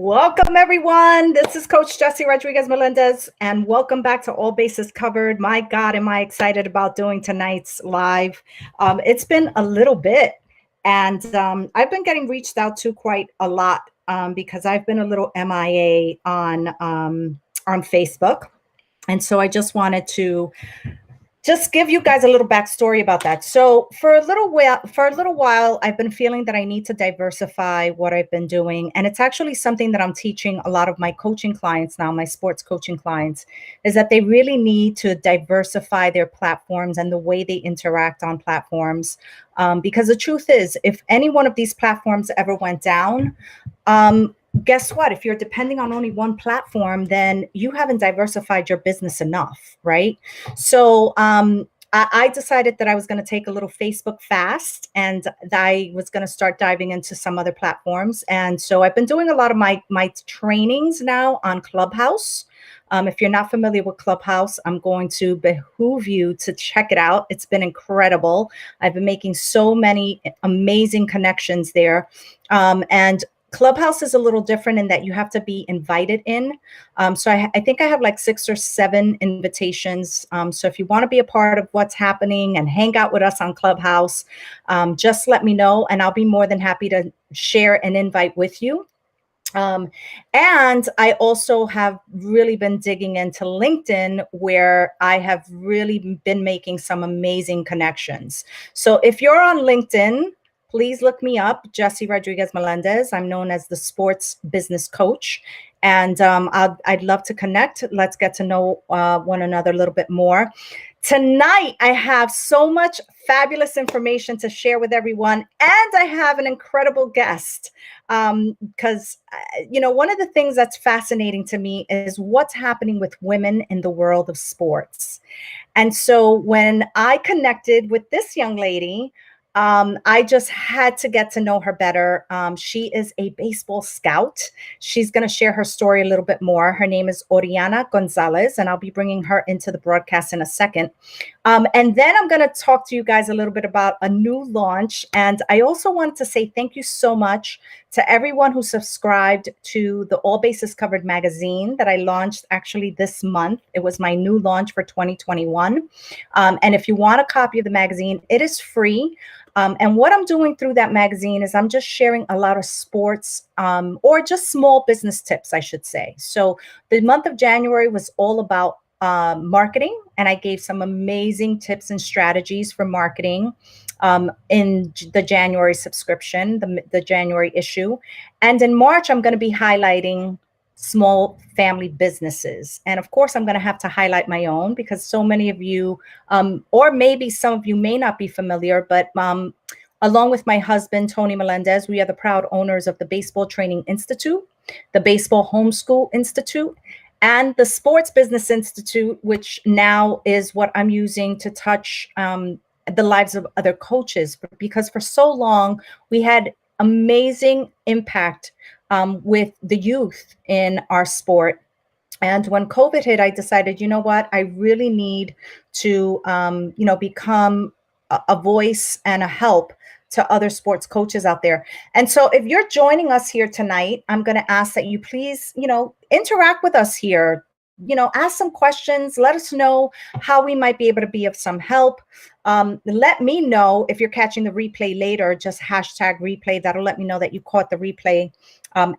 Welcome, everyone. This is Coach Jessy Melendez, and welcome back to All Bases Covered. My God, am I excited about doing tonight's live. It's been a little bit, and I've been getting reached out to quite a lot because I've been a little MIA on Facebook. And so I just wanted to just give you guys a little backstory about that. So for a little while, I've been feeling that I need to diversify what I've been doing. And it's actually something that I'm teaching a lot of my coaching clients now, my sports coaching clients, is that they really need to diversify their platforms and the way they interact on platforms. Because the truth is, if any one of these platforms ever went down, guess what? If you're depending on only one platform, then you haven't diversified your business enough, right? So I decided that I was going to take a little Facebook fast, and I was going to start diving into some other platforms. And so I've been doing a lot of my trainings now on Clubhouse. If you're not familiar with Clubhouse, I'm going to behoove you to check it out. It's been incredible. I've been making so many amazing connections there. And Clubhouse is a little different in that you have to be invited in. So I think I have like 6 or 7 invitations. So if you want to be a part of what's happening and hang out with us on Clubhouse, just let me know, and I'll be more than happy to share an invite with you. And I also have really been digging into LinkedIn, where I have really been making some amazing connections. So if you're on LinkedIn, please look me up, Jessy Melendez. I'm known as the sports business coach, and I'd love to connect. Let's get to know one another a little bit more. Tonight, I have so much fabulous information to share with everyone, and I have an incredible guest because, one of the things that's fascinating to me is what's happening with women in the world of sports. And so when I connected with this young lady, I just had to get to know her better. She is a baseball scout. She's going to share her story a little bit more. Her name is Oriana Gonzalez, and I'll be bringing her into the broadcast in a second. And then I'm going to talk to you guys a little bit about a new launch. And I also want to say thank you so much to everyone who subscribed to the All Bases Covered magazine that I launched actually this month. It was my new launch for 2021. And if you want a copy of the magazine, it is free. And what I'm doing through that magazine is I'm just sharing a lot of sports or just small business tips, I should say. So the month of January was all about marketing, and I gave some amazing tips and strategies for marketing in the January subscription, the January issue. And in March, I'm going to be highlighting small family businesses. And of course, I'm going to have to highlight my own, because so many of you, or maybe some of you may not be familiar, but along with my husband, Tony Melendez, we are the proud owners of the Baseball Training Institute, the Baseball Homeschool Institute, and the Sports Business Institute, which now is what I'm using to touch the lives of other coaches, because for so long we had amazing impact with the youth in our sport. And when COVID hit, I decided, you know what, I really need to, become a voice and a help to other sports coaches out there. And so if you're joining us here tonight, I'm going to ask that you please, interact with us here. Ask some questions. Let us know how we might be able to be of some help. Let me know if you're catching the replay later, just hashtag replay. That'll let me know that you caught the replay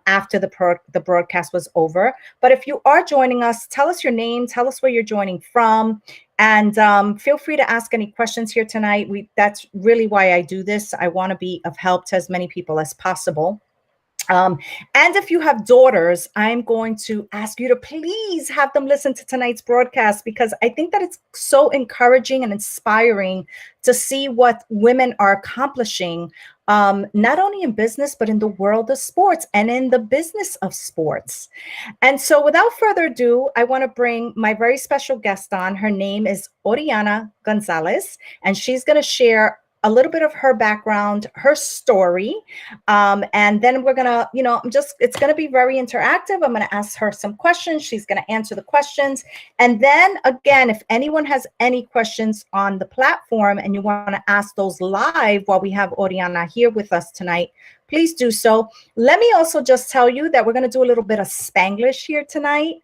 after the broadcast was over. But if you are joining us, tell us your name, tell us where you're joining from, and feel free to ask any questions here tonight. That's really why I do this. I want to be of help to as many people as possible. And if you have daughters, I'm going to ask you to please have them listen to tonight's broadcast, because I think that it's so encouraging and inspiring to see what women are accomplishing, not only in business, but in the world of sports and in the business of sports. And so without further ado, I want to bring my very special guest on. Her name is Oriana Gonzalez, and she's going to share a little bit of her background, her story. And then we're going to, it's going to be very interactive. I'm going to ask her some questions. She's going to answer the questions. And then again, if anyone has any questions on the platform and you want to ask those live while we have Oriana here with us tonight, please do so. Let me also just tell you that we're going to do a little bit of Spanglish here tonight,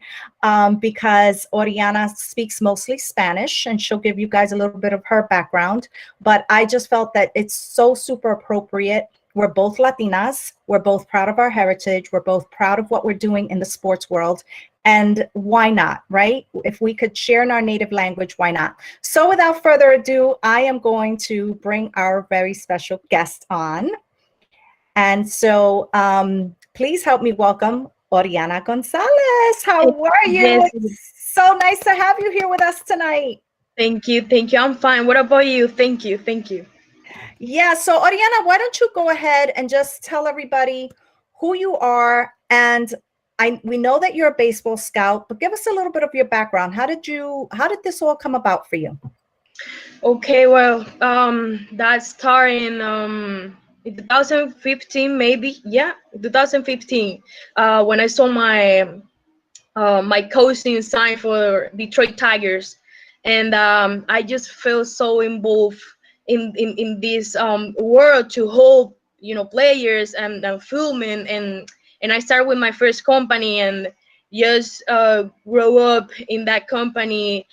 because Oriana speaks mostly Spanish, and she'll give you guys a little bit of her background. But I just felt that it's so super appropriate. We're both Latinas. We're both proud of our heritage. We're both proud of what we're doing in the sports world. And why not, right? If we could share in our native language, why not? So without further ado, I am going to bring our very special guest on. And so please help me welcome Oriana Gonzalez. How are you? Yes, It's so nice to have you here with us tonight. thank you, thank you. I'm fine. What about you? Thank you, thank you. Yeah, so Oriana, why don't you go ahead and just tell everybody who you are? And we know that you're a baseball scout, but give us a little bit of your background. How did this all come about for you? Okay, well, that started in 2015, maybe. Yeah, 2015. When I saw my cousin sign for Detroit Tigers, and I just felt so involved in this world to hold players and filming, and I started with my first company and just grow up in that company,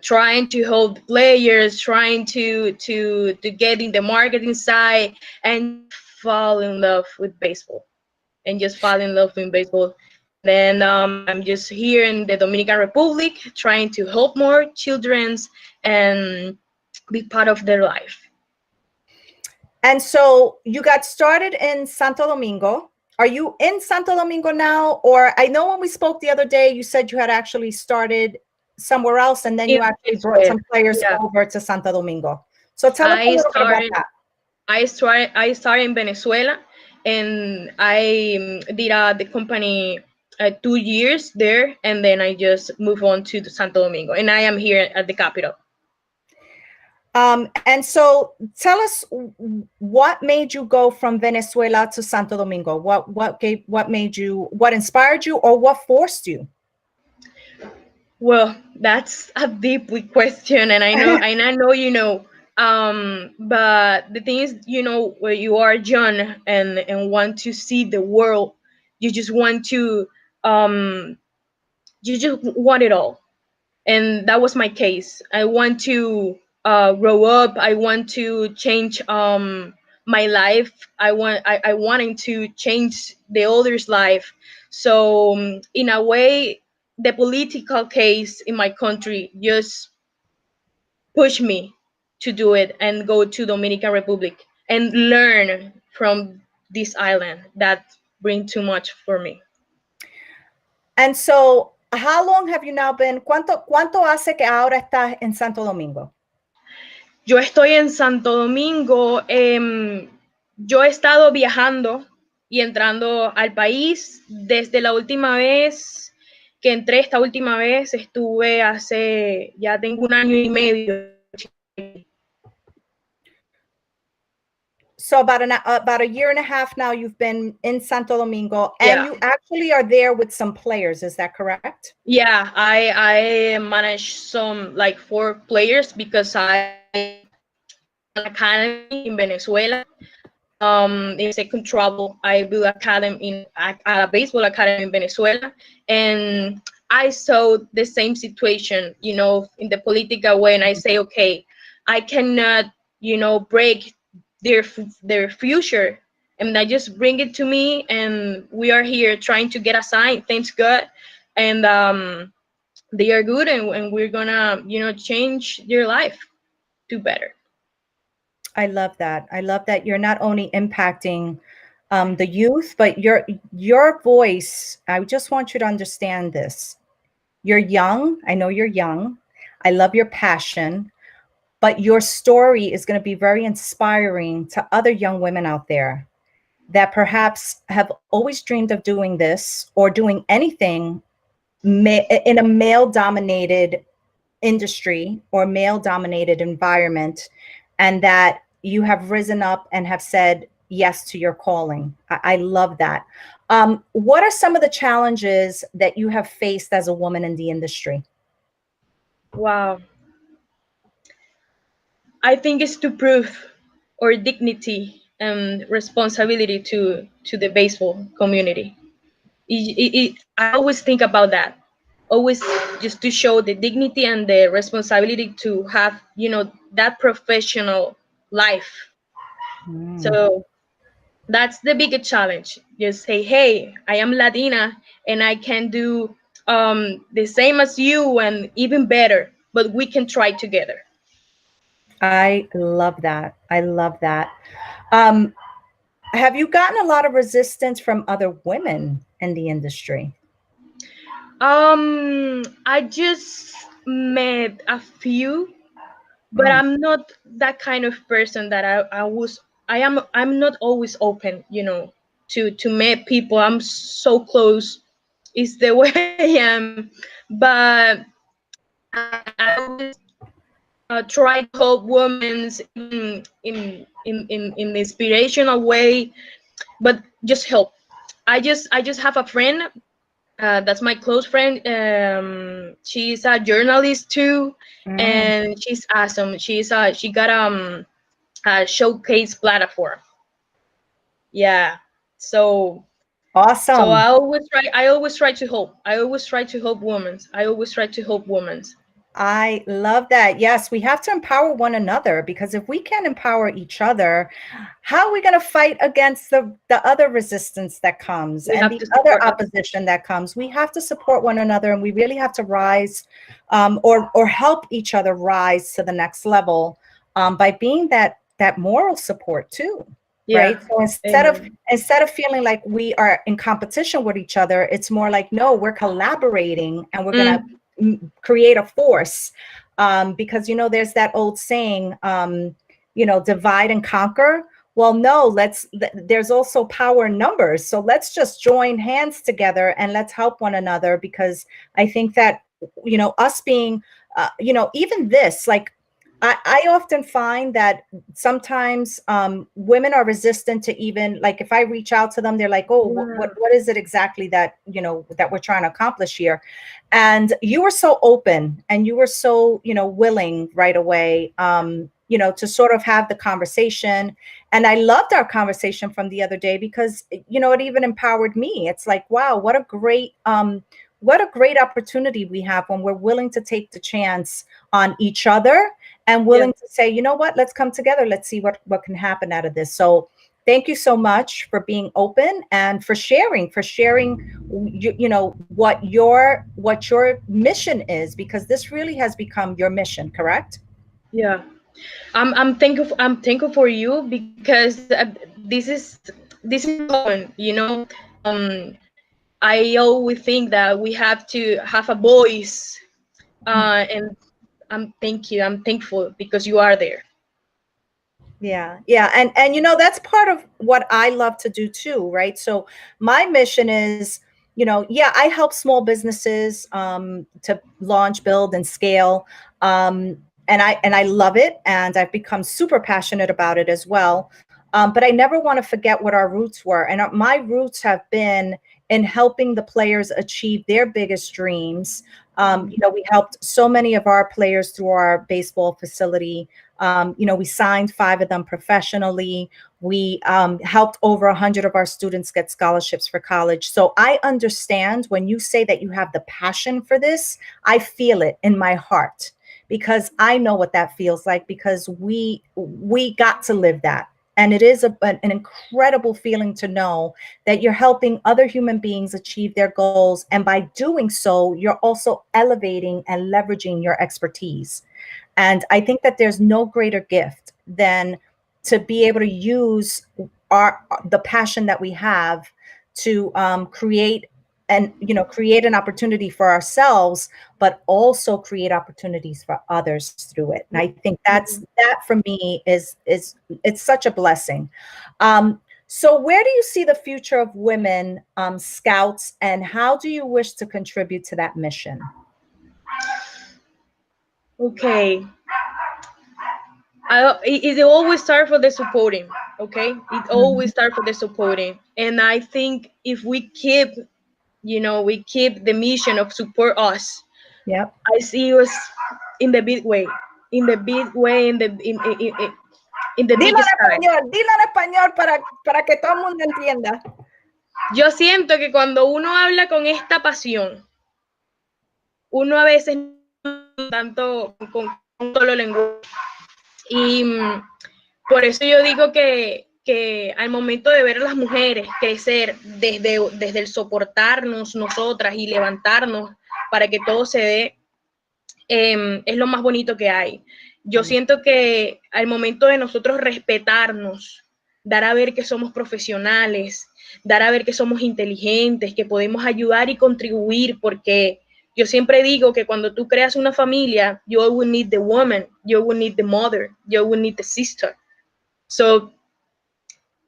trying to hold players, trying to get in the marketing side, and just fall in love with baseball, and just fall in love with baseball. Then I'm just here in the Dominican Republic trying to help more childrens and be part of their life. And so you got started in Santo Domingo. Are you in Santo Domingo now? Or I know when we spoke the other day, you said you had actually started somewhere else and then In you actually brought Venezuela, some players yeah. over to Santo Domingo. So tell us a I little bit about started that. I started in Venezuela, and I did the company 2 years there, and then I just moved on to the Santo Domingo, and I am here at the capital. And so tell us what made you go from Venezuela to Santo Domingo? What inspired you or what forced you? Well, that's a deep question, and I know but the thing is, where you are young and want to see the world, you just want to um you just want it all, and that was my case. I want to grow up. I want to change my life. I wanted to change the others' life. So in a way, the political case in my country just pushed me to do it and go to Dominican Republic and learn from this island that bring too much for me. And so how long have you now been? ¿Cuánto hace que ahora estás en Santo Domingo? Yo estoy en Santo Domingo. Yo he estado viajando y entrando al país desde la última vez que entré. Esta última vez estuve ya tengo 1 año y medio. So about a year and a half now you've been in Santo Domingo, and Yeah, you actually are there with some players. Is that correct? yeah. I manage some like 4 players because I built an academy in Venezuela. In second travel, I built academy at a baseball academy in Venezuela, and I saw the same situation, in the political way, and I say, okay, I cannot, break their future, and I just bring it to me, and we are here trying to get assigned. Thanks God, and they are good, and we're gonna, change their life to better. I love that. I love that you're not only impacting the youth, but your voice. I just want you to understand this. You're young. I know you're young. I love your passion, but your story is going to be very inspiring to other young women out there that perhaps have always dreamed of doing this or doing anything in a male dominated industry or male dominated environment, and that you have risen up and have said yes to your calling. I love that. What are some of the challenges that you have faced as a woman in the industry? Wow. I think it's to prove our dignity responsibility to the baseball community. I always think about that, always, just to show the dignity and the responsibility to have, that professional life. Mm. So that's the biggest challenge. Just say, hey, I am Latina and I can do the same as you and even better, but we can try together. I love that. I love that. Um, have you gotten a lot of resistance from other women in the industry? I just met a few, but Mm. I'm not that kind of person that I'm not always open, to meet people. I'm so close. It's the way I am. But I always try to help women, even in the inspirational way, but just help. I just have a friend, that's my close friend. She's a journalist too, Mm. and she's awesome. She got a showcase platform. Yeah. So Awesome. I always try to help. I always try to help women. I always try to help women. I love that. Yes, we have to empower one another because if we can't empower each other, how are we going to fight against the other resistance that comes We and have the to other support us. opposition that comes? We have to support one another, and we really have to rise, or help each other rise to the next level, by being that moral support too. Yeah. Right. So Amen. instead of feeling like we are in competition with each other, it's more like, no, we're collaborating and we're gonna Mm, create a force, because there's that old saying, divide and conquer. Well, no, there's also power in numbers, so let's just join hands together and let's help one another, because I think that us being, even this, like, I often find that sometimes, women are resistant to, even like, if I reach out to them, they're like, oh, yeah. what is it exactly that that we're trying to accomplish here? And you were so open and you were so willing right away, to sort of have the conversation. And I loved our conversation from the other day because it even empowered me. It's like, wow, what a great opportunity we have when we're willing to take the chance on each other and Yeah. willing to say, you know what, let's come together, let's see what can happen out of this. So thank you so much for being open and for sharing what your mission is, because this really has become your mission, correct? Yeah. I'm thankful for you because this is common. I always think that we have to have a voice, and I'm thankful because you are there. Yeah, yeah, and that's part of what I love to do too, right? So my mission is, yeah, I help small businesses, to launch, build, and scale, and I love it, and I've become super passionate about it as well. But I never want to forget what our roots were, and my roots have been in helping the players achieve their biggest dreams. We helped so many of our players through our baseball facility. We signed 5 of them professionally. We helped over 100 of our students get scholarships for college. So I understand when you say that you have the passion for this, I feel it in my heart, because I know what that feels like, because we got to live that. And it is an incredible feeling to know that you're helping other human beings achieve their goals. And by doing so, you're also elevating and leveraging your expertise. And I think that there's no greater gift than to be able to use the passion that we have to create an opportunity for ourselves, but also create opportunities for others through it. And I think that for me is it's such a blessing. So where do you see the future of women scouts, and how do you wish to contribute to that mission? Okay. It always start for the supporting. Okay, it always Mhm. start for the supporting, and I think if we keep the mission of support us. Yep. I see us in the big way, in the big way, in the in in the Dilo big sky. dilo en español para que todo el mundo entienda. Yo siento que cuando uno habla con esta pasión, uno a veces no tanto con un solo lenguaje. Y por eso yo digo que al momento de ver a las mujeres crecer desde el soportarnos nosotras y levantarnos para que todo se dé, es lo más bonito que hay. Yo siento que al momento de nosotros respetarnos, dar a ver que somos profesionales, dar a ver que somos inteligentes, que podemos ayudar y contribuir, porque yo siempre digo que cuando tú creas una familia, you will need the woman, you will need the mother, you will need the sister. So,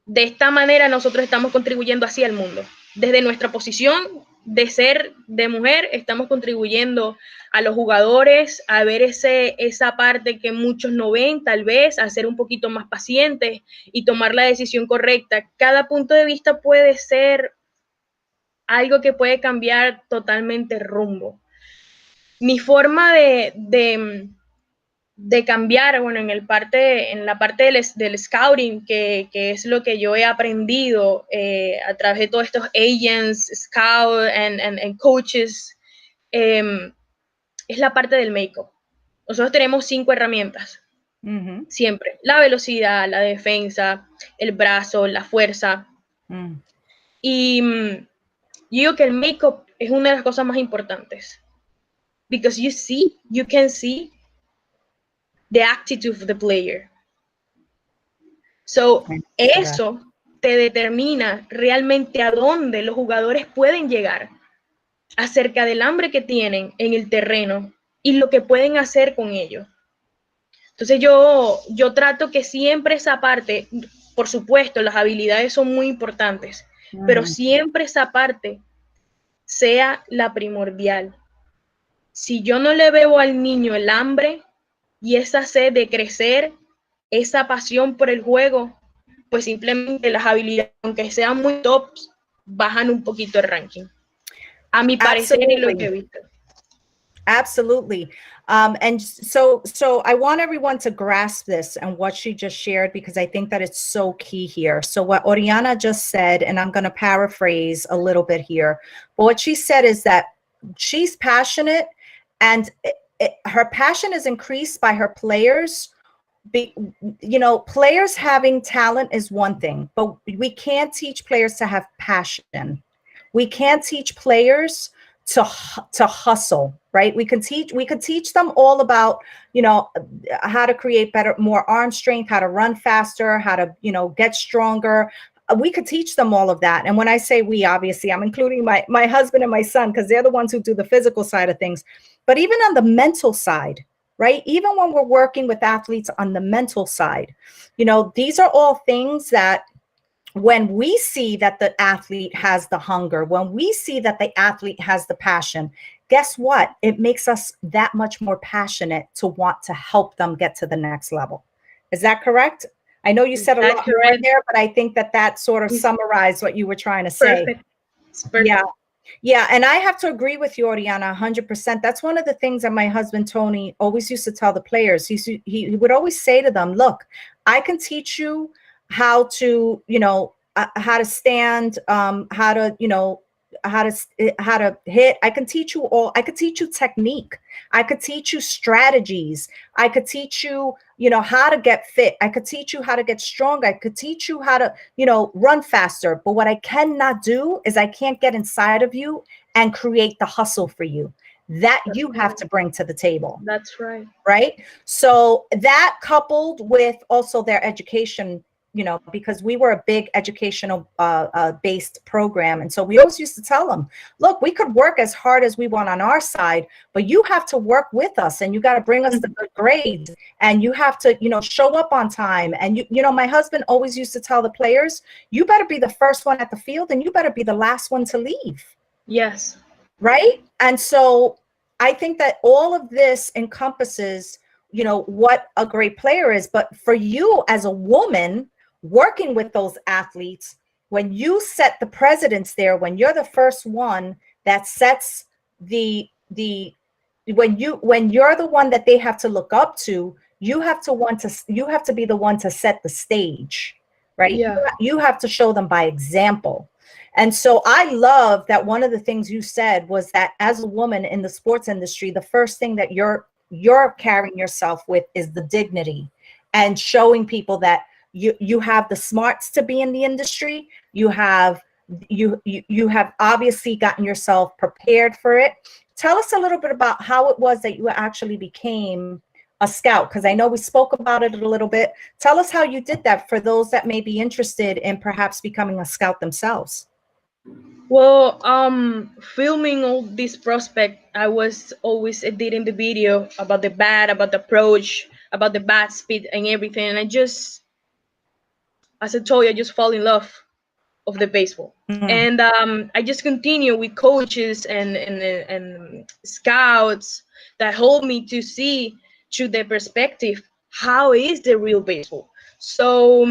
de esta manera nosotros estamos contribuyendo así al mundo. Desde nuestra posición de ser de mujer, estamos contribuyendo a los jugadores a ver esa parte que muchos no ven, tal vez, a ser un poquito más pacientes y tomar la decisión correcta. Cada punto de vista puede ser algo que puede cambiar totalmente rumbo. Mi forma de cambiar, bueno, en la parte del scouting, que es lo que yo he aprendido a través de todos estos agents, scouts and coaches, es la parte del make-up. Nosotros tenemos 5 herramientas, siempre. La velocidad, la defensa, el brazo, la fuerza. Y yo digo que el make-up es una de las cosas más importantes. Because you can see the attitude of the player. So, eso te determina realmente a dónde los jugadores pueden llegar, acerca del hambre que tienen en el terreno y lo que pueden hacer con ello. Entonces yo trato que siempre esa parte, por supuesto, las habilidades son muy importantes, pero siempre esa parte sea la primordial. Si yo no le veo al niño el hambre y esa sed de crecer, esa pasión por el juego, pues simplemente las habilidades, aunque sean muy tops, bajan un poquito el ranking. A mi parecer y lo que he visto. Absolutely. And so I want everyone to grasp this and what she just shared, because I think that it's so key here. So what Oriana just said, and I'm going to paraphrase a little bit here, but what she said is that she's passionate, and her passion is increased by her players. Players having talent is one thing, but we can't teach players to have passion. We can't teach players to hustle, right? We could teach them all about, how to create more arm strength, how to run faster, how to, get stronger. We could teach them all of that. And when I say we, obviously, I'm including my husband and my son, because they're the ones who do the physical side of things. But even on the mental side, right? Even when we're working with athletes on the mental side, these are all things that when we see that the athlete has the hunger, when we see that the athlete has the passion, guess what? It makes us that much more passionate to want to help them get to the next level. Is that correct? I know you said a lot more there, but I think that sort of summarized what you were trying to say. Perfect. It's perfect. Yeah. Yeah. And I have to agree with you, Oriana, 100%. That's one of the things that my husband, Tony, always used to tell the players. He would always say to them, look, I can teach you how to, how to stand, how to hit. I can teach you all. I could teach you technique. I could teach you strategies. I could teach you, how to get fit. I could teach you how to get strong. I could teach you how to, run faster. But what I cannot do is I can't get inside of you and create the hustle for you. That you have to bring to the table. That's right. Right. So that, coupled with also their education, because we were a big educational based program. And so we always used to tell them, look, we could work as hard as we want on our side, but you have to work with us, and you got to bring us the good grades, and you have to, show up on time. And, my husband always used to tell the players, you better be the first one at the field, and you better be the last one to leave. Yes. Right. And so I think that all of this encompasses, what a great player is. But for you as a woman working with those athletes, when you set the precedence there, when you're the first one that sets when you're the one that they have to look up to, you have to be the one to set the stage, right? Yeah. You have to show them by example. And so I love that one of the things you said was that as a woman in the sports industry, the first thing that you're carrying yourself with is the dignity, and showing people that you have the smarts to be in the industry. You have obviously gotten yourself prepared for it. Tell us a little bit about how it was that you actually became a scout, because I know we spoke about it a little bit. Tell us how you did that for those that may be interested in perhaps becoming a scout themselves. Well, filming all this prospect, I was always editing the video about the bat, about the approach, about the bat speed and everything. And I just, as I told you, I just fall in love of the baseball. Mm, And I just continue with coaches and scouts that help me to see through the perspective how is the real baseball. So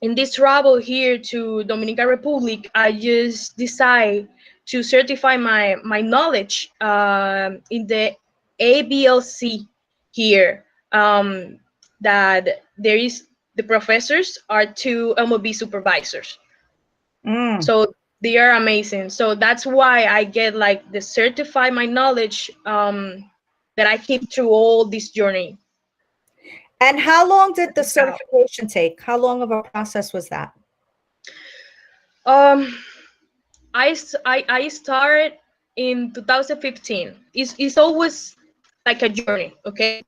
in this travel here to Dominican Republic, I just decide to certify my knowledge in the ABLC here. That there is the professors are two MLB supervisors, mm. so they are amazing. So that's why I get like the certify my knowledge that I keep through all this journey. And how long did the Scout. certification take? How long of a process was that? Um, I started in 2015. It's always like a journey, okay?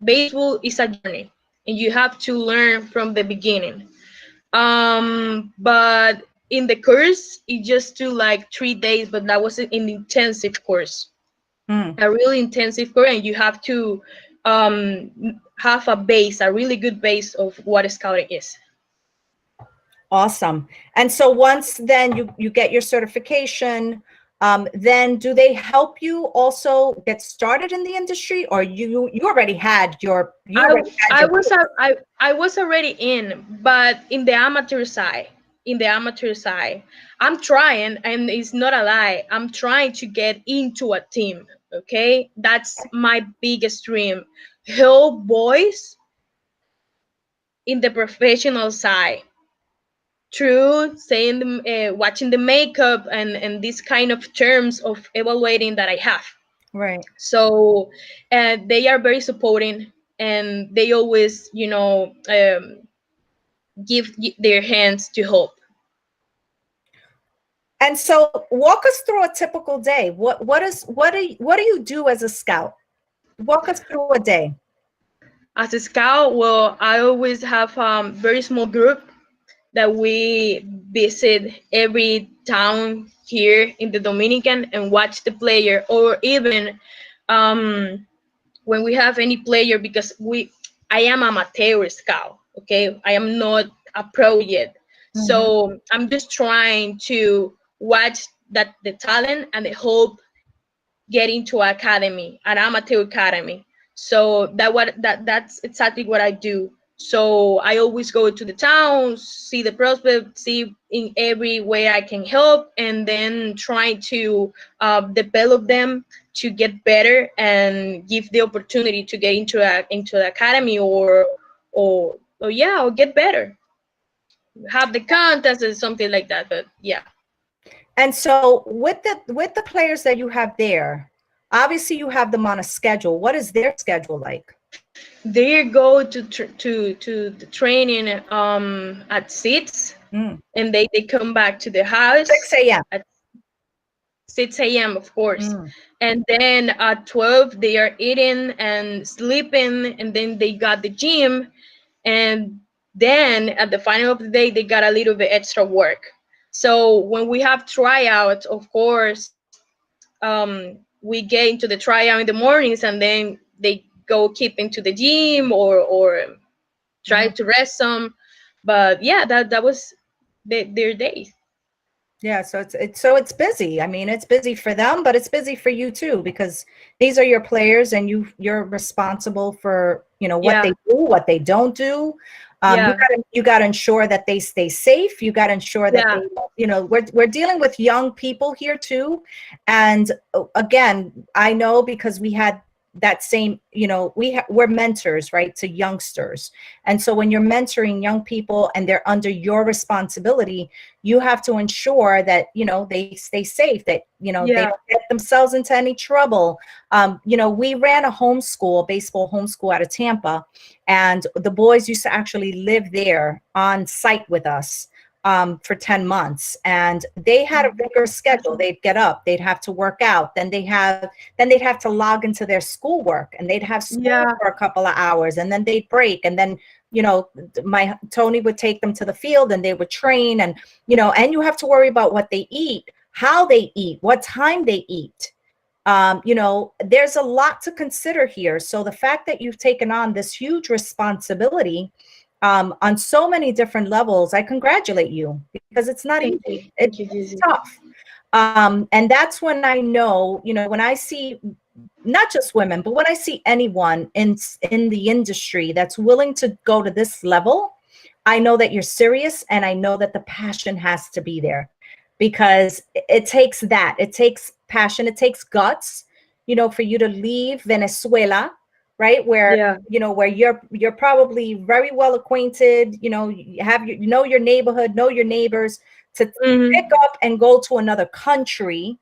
Baseball is a journey, and you have to learn from the beginning. But in the course, it just took like 3 days, but that was an intensive course, Mm. a really intensive course, and you have to have a base, a really good base of what scouting is. Awesome. And so once then you get your certification, then do they help you also get started in the industry, or you already had I I your was a, I was already in, but in the amateur side, I'm trying, and it's not a lie. I'm trying to get into a team. Okay, that's my biggest dream. Help boys in the professional side through saying watching the makeup and this kind of terms of evaluating that I have. right. So they are very supporting, and they always give their hands to help. And so walk us through a typical day. What do you do as a scout? Walk us through a day. As a scout, well, I always have very small group that we visit every town here in the Dominican and watch the player, or even um, when we have any player, because I am amateur scout, okay, I am not a pro yet, Mhm. so I'm just trying to watch that the talent and the hope get into academy, an amateur academy. So that's exactly what I do. So I always go to the towns, see the prospect, see in every way I can help, and then try to develop them to get better and give the opportunity to get into the academy, or yeah, or get better, have the contest or something like that. But yeah. And so with the players that you have there, obviously you have them on a schedule. What is their schedule like? They go to the training at 6, Mm. and they come back to the house 6 a.m. at 6 a.m. of course, Mm. and then at 12 they are eating and sleeping, and then they got the gym, and then at the final of the day they got a little bit extra work. So when we have tryouts, of course, we get into the tryout in the mornings, and then they go keep into the gym, or try Mm. to rest some. But yeah, that was their day. Yeah, so it's busy. I mean, it's busy for them, but it's busy for you too, because these are your players, and you're responsible for, what they Yeah, do, what they don't do. yeah, You got to ensure that they stay safe. You got to ensure that yeah, they, we're dealing with young people here too. And again, I know because that same, we're mentors, right, to youngsters. And so when you're mentoring young people and they're under your responsibility, you have to ensure that, they stay safe, that, they Yeah. don't get themselves into any trouble. We ran a homeschool, baseball homeschool out of Tampa, and the boys used to actually live there on site with us for 10 months. And they had a rigorous schedule. They'd get up, they'd have to work out, then they'd have to log into their schoolwork, and they'd have school Yeah. for a couple of hours, and then they'd break. And then, my Tony would take them to the field and they would train. And, and you have to worry about what they eat, how they eat, what time they eat. There's a lot to consider here. So the fact that you've taken on this huge responsibility on so many different levels, I congratulate you, because it's not Thank you. easy. Thank you, It's Jessy. tough. And that's when I know, when I see not just women, but when I see anyone in the industry that's willing to go to this level, I know that you're serious, and I know that the passion has to be there, because it takes that. It takes passion. It takes guts, for you to leave Venezuela, right? Where, Yeah. where you're probably very well acquainted, you have your neighborhood, know your neighbors, to pick Hmm. up and go to another country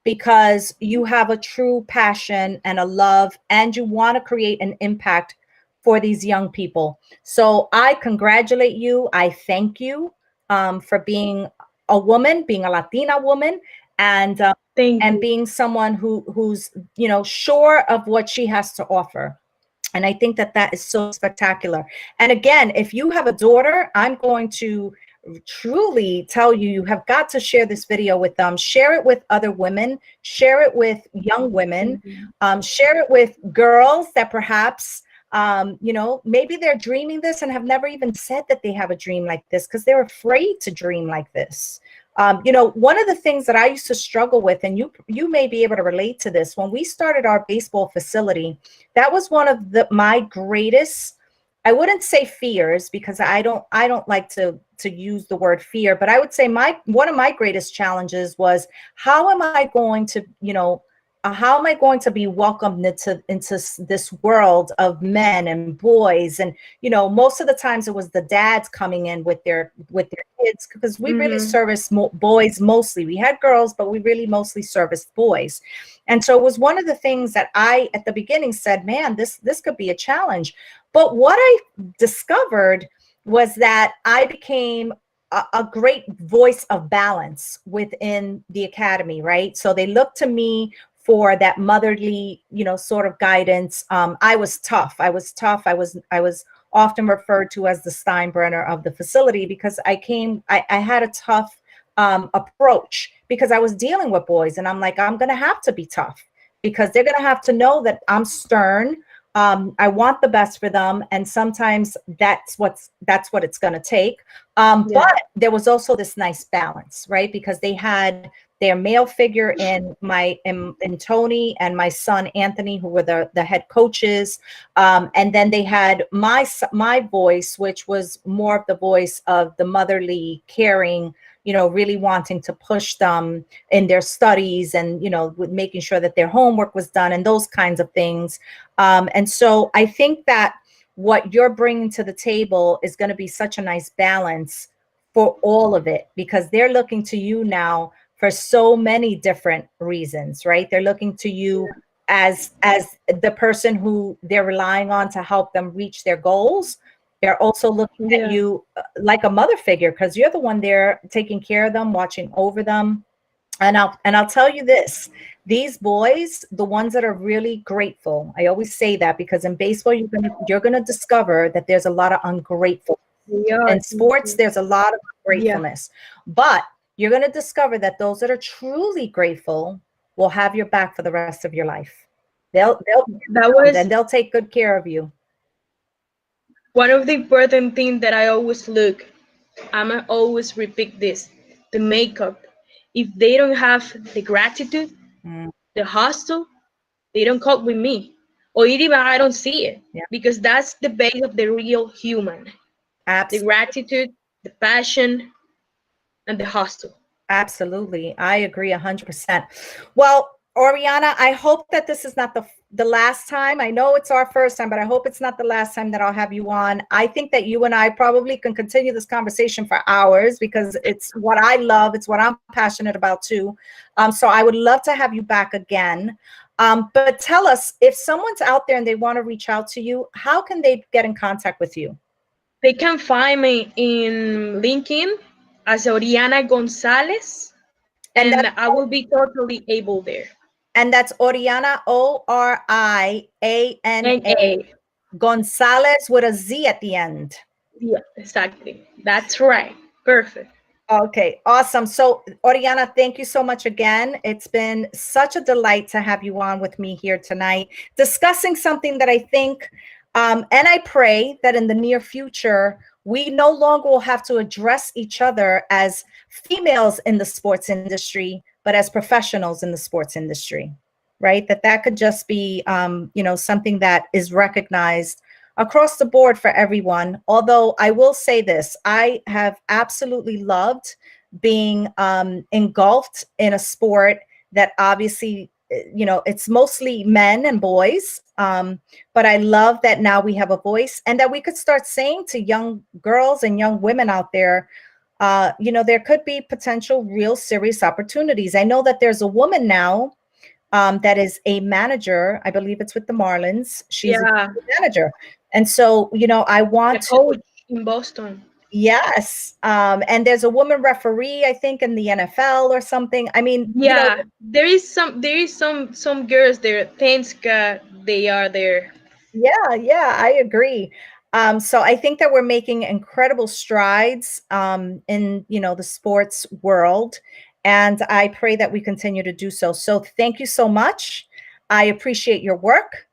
because you have a true passion and a love, and you want to create an impact for these young people. So I congratulate you. I thank you for being a woman, being a Latina woman, and Thank and you. being someone who's sure of what she has to offer. And I think that that is so spectacular. And again, if you have a daughter, I'm going to truly tell you, you have got to share this video with them. Share it with other women. Share it with young women. Thank you. Share it with girls that perhaps, maybe they're dreaming this and have never even said that they have a dream like this because they're afraid to dream like this. One of the things that I used to struggle with, and you may be able to relate to this, when we started our baseball facility, that was one of my greatest, I wouldn't say fears, because I don't like to use the word fear, but I would say one of my greatest challenges was, how am I going to, how am I going to be welcomed into this world of men and boys? And, most of the times it was the dads coming in with their kids, because we really Hmm. serviced boys mostly. We had girls, but we really mostly serviced boys. And so it was one of the things that I, at the beginning, said, man, this could be a challenge. But what I discovered was that I became a great voice of balance within the academy, right? So they looked to me for that motherly, sort of guidance. I was tough. I was tough. I was often referred to as the Steinbrenner of the facility, because I had a tough approach, because I was dealing with boys, and I'm like, I'm going to have to be tough, because they're going to have to know that I'm stern. I want the best for them, and sometimes that's what it's going to take. Yeah. But there was also this nice balance, right? Because they had their male figure in Tony and my son Anthony, who were the head coaches, and then they had my voice, which was more of the voice of the motherly, caring, really wanting to push them in their studies, and with making sure that their homework was done and those kinds of things. And so I think that what you're bringing to the table is going to be such a nice balance for all of it, because they're looking to you now for so many different reasons, right? They're looking to you as the person who they're relying on to help them reach their goals. They're also looking at Yeah. you like a mother figure, because you're the one there taking care of them, watching over them. And I'll tell you this, these boys, the ones that are really grateful, I always say that, because in baseball you're gonna discover that there's a lot of ungrateful. We are. In sports, there's a lot of Yeah. gratefulness. But you're gonna discover that those that are truly grateful will have your back for the rest of your life. They'll be That around, was and they'll take good care of you. one of the important things that I always look. I'm always repeat this: the makeup. If they don't have the gratitude, Mm, the hustle, they don't cope with me, or even I don't see it, yeah, because that's the base of the real human: the absolutely. gratitude, the passion, and the hustle. Absolutely. I agree 100%. Well, Oriana, I hope that this is not the last time. I know it's our first time, but I hope it's not the last time that I'll have you on. I think that you and I probably can continue this conversation for hours because it's what I love. It's what I'm passionate about too. So I would love to have you back again. But tell us, if someone's out there and they want to reach out to you, how can they get in contact with you? They can find me in LinkedIn as Oriana Gonzalez, And and that's I will be totally able there. Oriana, And Oriana, Gonzalez with a Z at the end. yeah, exactly. That's right. Perfect. Okay, awesome. So, Oriana, thank you so much again. It's been such a delight to have you on with me here tonight, discussing something that I think, and I pray that in the near future, we no longer will have to address each other as females in the sports industry, but as professionals in the sports industry, right? That could just be, something that is recognized across the board for everyone. Although I will say this, I have absolutely loved being engulfed in a sport that obviously, it's mostly men and boys. But I love that now we have a voice and that we could start saying to young girls and young women out there, there could be potential real serious opportunities. I know that there's a woman now that is a manager. I believe it's with the Marlins. She's a Yeah, manager. And so, I the want to, coach in Boston. yes. And there's a woman referee, I think, in the NFL or something. I mean, Yeah, there is some girls there. Thanks God they are there. yeah, I agree. So I think that we're making incredible strides in, the sports world. And I pray that we continue to do so. So thank you so much. I appreciate your work.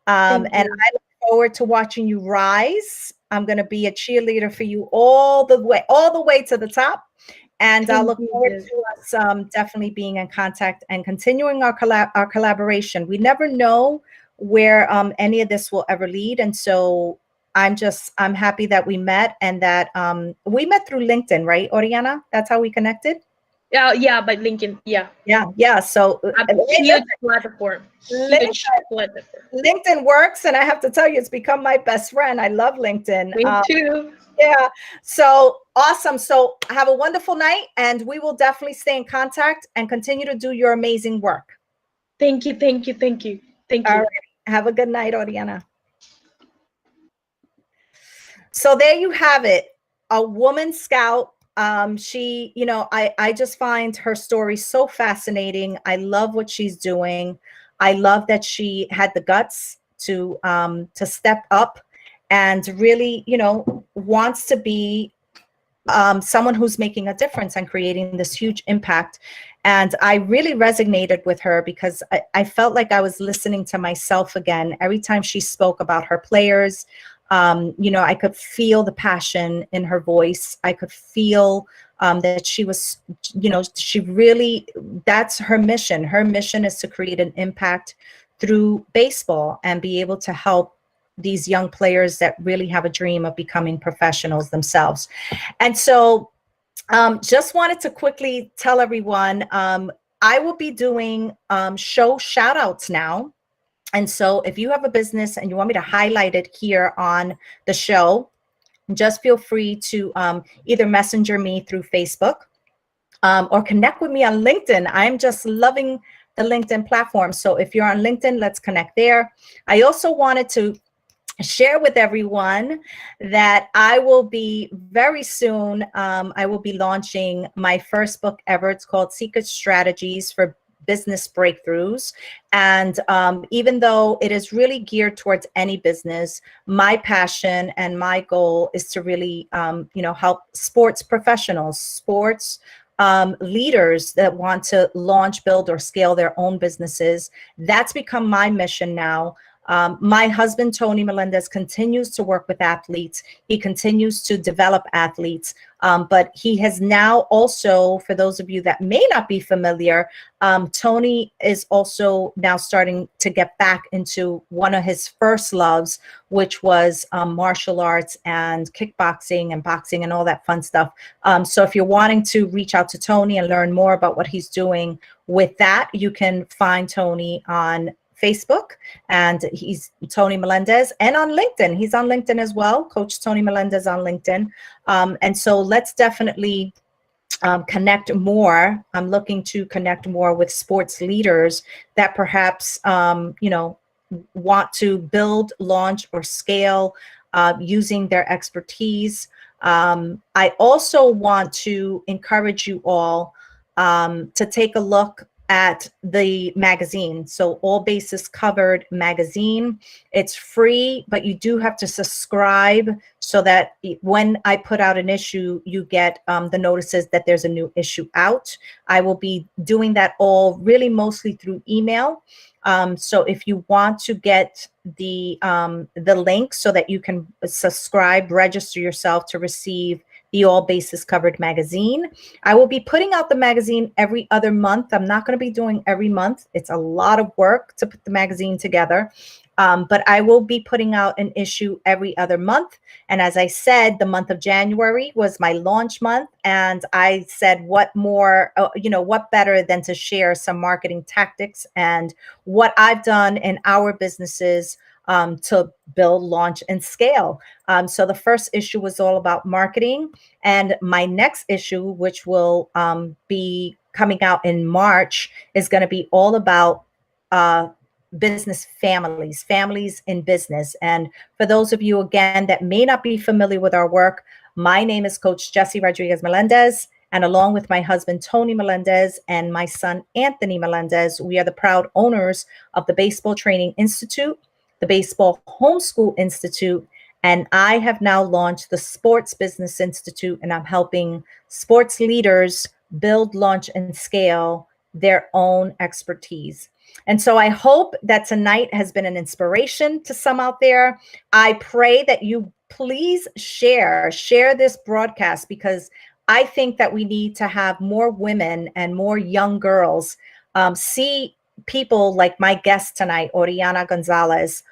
Thank And you. I look forward to watching you rise. I'm going to be a cheerleader for you all the way to the top. And I Thank look you, forward Jess. to us definitely being in contact and continuing our collaboration. We never know where any of this will ever lead, and so I'm happy that we met and that we met through LinkedIn, right, Oriana? That's how we connected. Yeah, yeah, by LinkedIn. Yeah, Yeah. So a hey, huge platform. listen, Huge platform. LinkedIn works, and I have to tell you, it's become my best friend. I love LinkedIn. Me too. Yeah. So awesome. So have a wonderful night, and we will definitely stay in contact and continue to do your amazing work. Thank you, thank you, thank you, thank All you. right. Have a good night, Oriana. So there you have it. A woman scout. She, I just find her story so fascinating. I love what she's doing. I love that she had the guts to step up and really, wants to be someone who's making a difference and creating this huge impact. And I really resonated with her because I felt like I was listening to myself again. Every time she spoke about her players, I could feel the passion in her voice. I could feel that she was, she really, that's her mission. Her mission is to create an impact through baseball and be able to help these young players that really have a dream of becoming professionals themselves. And so just wanted to quickly tell everyone, I will be doing show shout outs now. And so if you have a business and you want me to highlight it here on the show, just feel free to either messenger me through Facebook or connect with me on LinkedIn. I'm just loving the LinkedIn platform. So if you're on LinkedIn, let's connect there. I also wanted to share with everyone that I will be very soon, I will be launching my first book ever. It's called Secret Strategies for Business Breakthroughs. And even though it is really geared towards any business, my passion and my goal is to really, help sports professionals, sports leaders that want to launch, build, or scale their own businesses. That's become my mission now. My husband, Tony Melendez, continues to work with athletes. He continues to develop athletes. But he has now also, for those of you that may not be familiar, Tony is also now starting to get back into one of his first loves, which was martial arts and kickboxing and boxing and all that fun stuff. So if you're wanting to reach out to Tony and learn more about what he's doing with that, you can find Tony on Facebook, and he's Tony Melendez, and on LinkedIn. He's on LinkedIn as well, Coach Tony Melendez on LinkedIn. And so let's definitely connect more. I'm looking to connect more with sports leaders that perhaps, want to build, launch, or scale using their expertise. I also want to encourage you all to take a look at the magazine. So All Bases Covered magazine. It's free, but you do have to subscribe so that when I put out an issue, you get the notices that there's a new issue out. I will be doing that all really mostly through email. So if you want to get the link so that you can subscribe, register yourself to receive the All Bases Covered magazine. I will be putting out the magazine every other month. I'm not going to be doing every month. It's a lot of work to put the magazine together. But I will be putting out an issue every other month. And as I said, the month of January was my launch month. And I said, what more, what better than to share some marketing tactics and what I've done in our businesses to build, launch, and scale. So the first issue was all about marketing. And my next issue, which will be coming out in March, is going to be all about business families in business. And for those of you, again, that may not be familiar with our work, my name is Coach Jessy Rodriguez Melendez. And along with my husband, Tony Melendez, and my son, Anthony Melendez, we are the proud owners of the Baseball Training Institute, the Baseball Homeschool Institute, and I have now launched the Sports Business Institute, and I'm helping sports leaders build, launch, and scale their own expertise. And so I hope that tonight has been an inspiration to some out there. I pray that you please share this broadcast, because I think that we need to have more women and more young girls see people like my guest tonight, Oriana Gonzalez,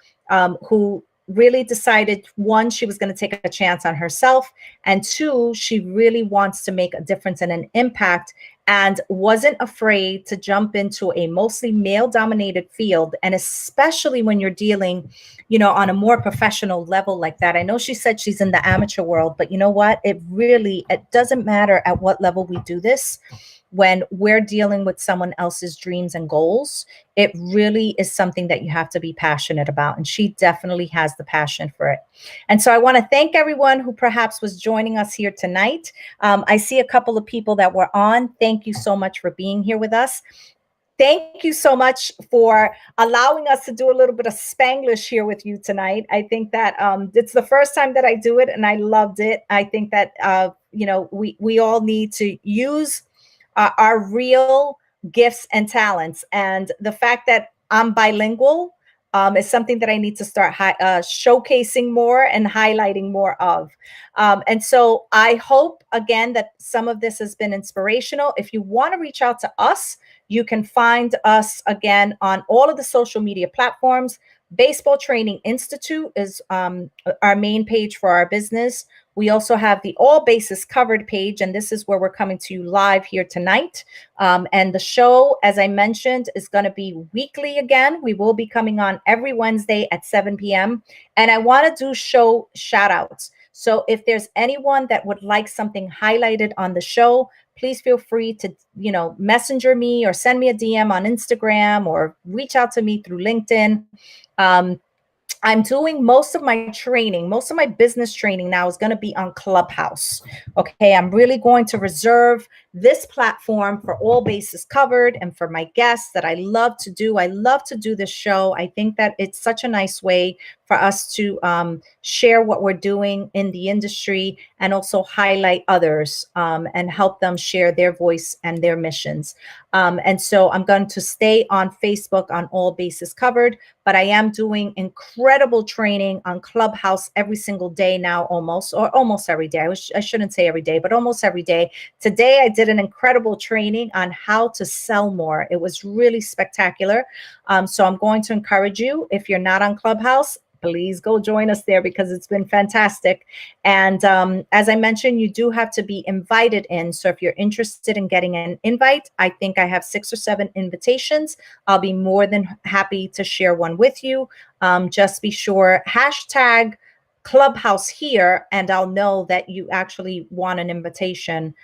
who really decided, one, she was going to take a chance on herself, and two, she really wants to make a difference and an impact, and wasn't afraid to jump into a mostly male-dominated field. And especially when you're dealing, on a more professional level like that. I know she said she's in the amateur world, but you know what? It doesn't matter at what level we do this. When we're dealing with someone else's dreams and goals, it really is something that you have to be passionate about. And she definitely has the passion for it. And so I want to thank everyone who perhaps was joining us here tonight. I see a couple of people that were on. Thank you so much for being here with us. Thank you so much for allowing us to do a little bit of Spanglish here with you tonight. I think that it's the first time that I do it, and I loved it. I think that, we all need to use our real gifts and talents. And the fact that I'm bilingual is something that I need to start showcasing more and highlighting more of. And so I hope, again, that some of this has been inspirational. If you want to reach out to us, you can find us, again, on all of the social media platforms. Baseball Training Institute is our main page for our business. We also have the All Bases Covered page, and this is where we're coming to you live here tonight. And the show, as I mentioned, is going to be weekly again. We will be coming on every Wednesday at 7 p.m. And I want to do show shout outs. So if there's anyone that would like something highlighted on the show, please feel free to, messenger me or send me a DM on Instagram or reach out to me through LinkedIn. I'm doing most of my business training now is going to be on Clubhouse. Okay, I'm really going to reserve this platform for All Bases Covered and for my guests that I love to do. I love to do this show. I think that it's such a nice way for us to share what we're doing in the industry and also highlight others and help them share their voice and their missions. And so I'm going to stay on Facebook on All Bases Covered, but I am doing incredible training on Clubhouse every single day now, almost every day. I shouldn't say every day, but almost every day. Today, I did an incredible training on how to sell more. It was really spectacular. So I'm going to encourage you, if you're not on Clubhouse, please go join us there because it's been fantastic. And as I mentioned, you do have to be invited in. So if you're interested in getting an invite, I think I have 6 or 7 invitations. I'll be more than happy to share one with you. Just be sure, hashtag Clubhouse here, and I'll know that you actually want an invitation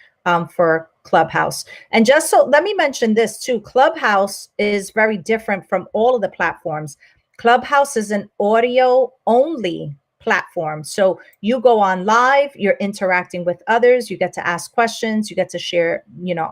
for Clubhouse. And just so, let me mention this too. Clubhouse is very different from all of the platforms. Clubhouse is an audio only platform. So you go on live, you're interacting with others, you get to ask questions, you get to share,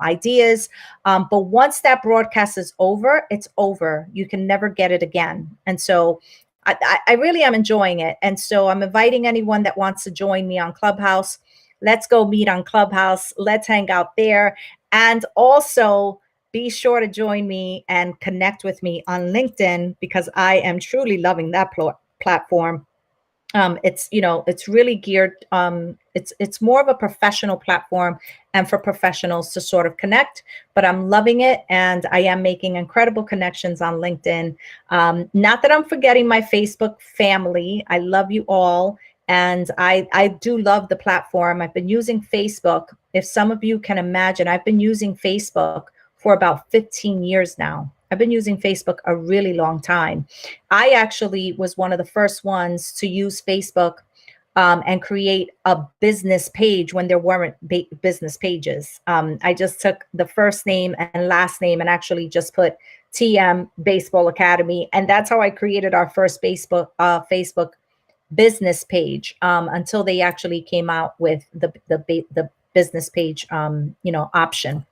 ideas. But once that broadcast is over, it's over. You can never get it again. And so I really am enjoying it. And so I'm inviting anyone that wants to join me on Clubhouse. Let's go meet on Clubhouse. Let's hang out there. And also, be sure to join me and connect with me on LinkedIn because I am truly loving that platform. It's really geared. It's more of a professional platform and for professionals to sort of connect. But I'm loving it, and I am making incredible connections on LinkedIn. Not that I'm forgetting my Facebook family. I love you all. And I do love the platform. I've been using Facebook. If some of you can imagine, I've been using Facebook for about 15 years now. I've been using Facebook a really long time. I actually was one of the first ones to use Facebook and create a business page when there weren't business pages. I just took the first name and last name and actually just put TM Baseball Academy. And that's how I created our first Facebook business page until they actually came out with the business page, option.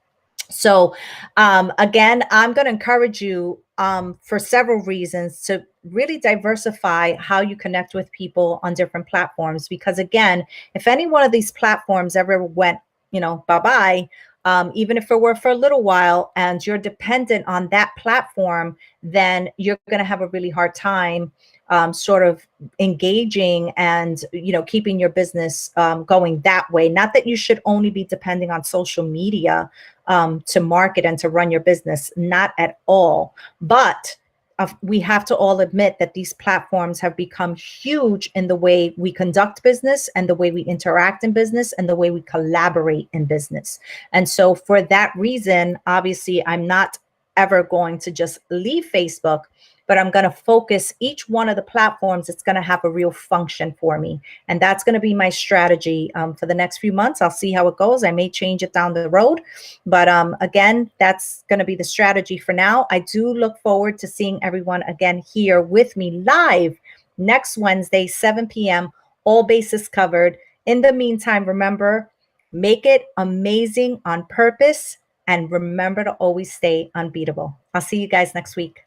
So again, I'm going to encourage you for several reasons to really diversify how you connect with people on different platforms. Because again, if any one of these platforms ever went, bye-bye, even if it were for a little while and you're dependent on that platform, then you're going to have a really hard time sort of engaging and keeping your business going that way. Not that you should only be depending on social media to market and to run your business, not at all. But we have to all admit that these platforms have become huge in the way we conduct business and the way we interact in business and the way we collaborate in business. And so for that reason, obviously, I'm not ever going to just leave Facebook, but I'm going to focus each one of the platforms. It's going to have a real function for me. And that's going to be my strategy for the next few months. I'll see how it goes. I may change it down the road. But again, that's going to be the strategy for now. I do look forward to seeing everyone again here with me live next Wednesday, 7 p.m., all bases covered. In the meantime, remember, make it amazing on purpose. And remember to always stay unbeatable. I'll see you guys next week.